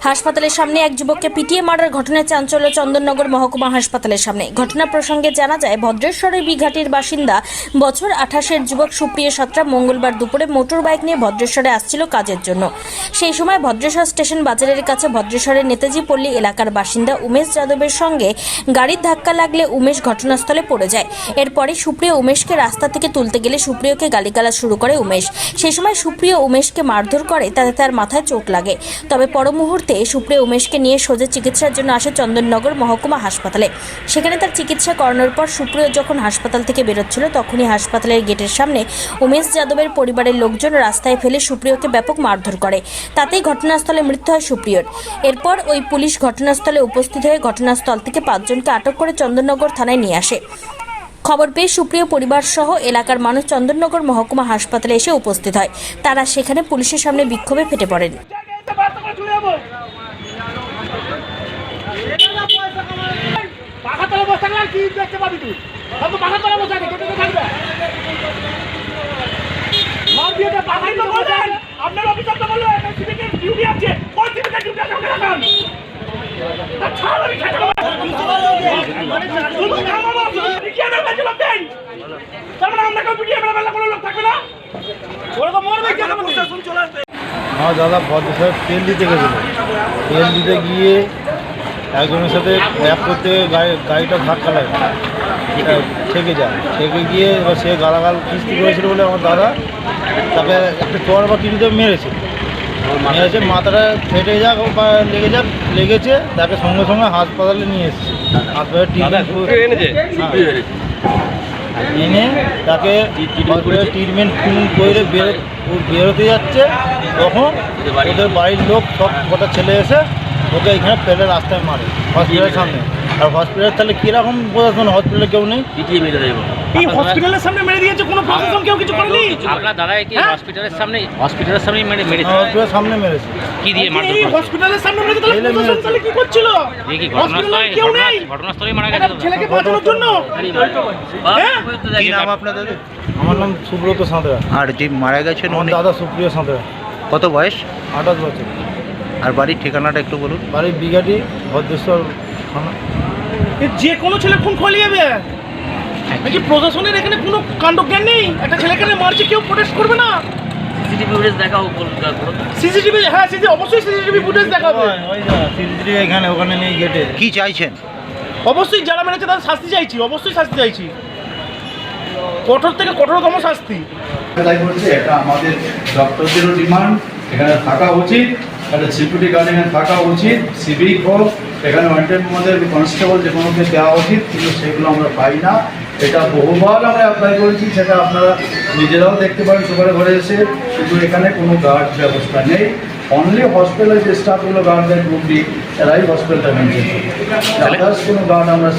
হাসপাতালের সামনে এক যুবককে পিটিয়ে মারার ঘটনায় চাঞ্চল্য চন্দননগর মহকুমা হাসপাতালের সামনে। ঘটনা প্রসঙ্গে জানা যায়, ভদ্রেশ্বরের বিঘাটির বাসিন্দা বছর 28-এর যুবক সুপ্রিয় সাঁতরা মঙ্গলবার দুপুরে মোটর বাইক নিয়ে ভদ্রেশ্বরে আসছিল কাজের জন্য। সেই সময় ভদ্রেশ্বর স্টেশন বাজারের কাছে ভদ্রেশ্বরের নেতাজি পল্লী এলাকার বাসিন্দা উমেশ যাদবের সঙ্গে গাড়ির ধাক্কা লাগলে উমেশ ঘটনাস্থলে পড়ে যায়। এরপরে সুপ্রিয় উমেশকে রাস্তা থেকে তুলতে গেলে সুপ্রিয়কে গালিগালাজ শুরু করে উমেশ। সেই সময় সুপ্রিয় উমেশকে মারধর করে, তাতে তার মাথায় চোট লাগে। তবে পর মুহূর্তে সুপ্রিয় উমেশকে নিয়ে সোজা চিকিৎসার জন্য আসে চন্দননগর মহকুমা হাসপাতালে। সেখানে তার চিকিৎসা করানোর পর সুপ্রিয় যখন হাসপাতাল থেকে বেরোচ্ছিল, তখনই হাসপাতালের গেটের সামনে উমেশ যাদবের পরিবারের লোকজন রাস্তায় ফেলে সুপ্রিয়কে ব্যাপক মারধর করে। তাতেই ঘটনাস্থলে মৃত্যু হয় সুপ্রিয়র। এরপর ওই পুলিশ ঘটনাস্থলে উপস্থিত হয়ে ঘটনাস্থল থেকে 5 জনকে আটক করে চন্দননগর থানায় নিয়ে আসে। খবর পেয়ে সুপ্রিয় পরিবার সহ এলাকার মানুষ চন্দননগর মহকুমা হাসপাতালে এসে উপস্থিত হয়। তারা সেখানে পুলিশের সামনে বিক্ষোভে ফেটে পড়েন। আমার দাদা ভদ্রেশ্বর তেল দিতে গেছিলো। তেল দিতে গিয়ে একজনের সাথে এক করতে গাড়িটা ধাক্কা লাগে, ঠেকে যায়। ঠেকে গিয়ে এবার সে গালাগাল কিস্তি করেছিল বলে আমার দাদা তাকে একটা চড় বা কিনতে মেরেছে। মাথাটা ফেটে যাক বা লেগেছে, তাকে সঙ্গে সঙ্গে হাসপাতালে নিয়ে এসেছে। হাসপাতালে এনে তাকে ট্রিটমেন্ট করে বেরোতে যাচ্ছে, তখন ওদের বাড়ির লোক সব কটা ছেলে এসে ওকে এখানে ফেলে রাস্তায় মারে হসপিটালের সামনে। আর হসপিটাল তাহলে কীরকম প্রশাসন, হসপিটালে কেউ নেই, এই হসপিটালের সামনে মেরে দিয়েছে, কোনো প্রশাসন কেউ কিছু করেনি। আপনার দাদা কি হসপিটালের সামনে মেরেছে? হসপিটালের সামনে মেরেছে। কি দিয়ে মারধর করেছে? হসপিটালের সামনে মেরেছে, তাহলে প্রশাসন তাহলে কি করছিল? এই কি ঘটনাস্থলেই মারা গেছে? ছেলেকে বাঁচানোর জন্য। কি নাম আপনাদের? আমার নাম সুব্রত সাঁতরা। আর যে মারা গেছেন আমার দাদা সুপ্রিয় সাঁতরা। কত বয়স? 28 বছর। আর বাড়ির ঠিকানাটা একটু বলুন। বাড়ির বিঘাটি, ভদ্রেশ্বর থানা। যে কোনো ছেলে খুন খলিয়ে যাবে নাকি? প্রশাসনের এখানে কোনো কাণ্ডজ্ঞান নেই? একটা ছেলেকে মারছে, কেউ প্রোটেস্ট করবে না? সিসিটিভি ফুটেজ দেখাও। সিসিটিভি, হ্যাঁ অবশ্যই সিসিটিভি ফুটেজ দেখাবে। সিসিটিভি এখানে ওখানে নেই গেটে। কি চাইছেন? অবশ্যই যারা মেরেছে তাদের শাস্তি চাইছি, অবশ্যই শাস্তি চাইছি, কঠোর থেকে কঠোরতম শাস্তি। তাই বলছে এটা আমাদের ডক্টরদেরও ডিমান্ড, এখানে থাকা উচিত, একটা সিকিউরিটি গার্ড এখানে থাকা উচিত, সিভিক হোক, এখানে ওয়ান্টেড মধ্যে কনস্টেবল যে কোনোকে দেওয়া উচিত, কিন্তু সেগুলো আমরা পাই না। এটা বহুবার আমরা অ্যাপ্লাই করেছি, সেটা আপনারা নিজেরাও দেখতে পারেন সুপারে ঘরে এসে, কিন্তু এখানে কোনো গার্ড ব্যবস্থা নেই। অনলি হসপিটালের যে স্টাফগুলো গার্ড দেয় গ্রুপ ডি, এরাই হসপিটালটা মেনটেন করে, আদার্স কোনো গার্ড আমরা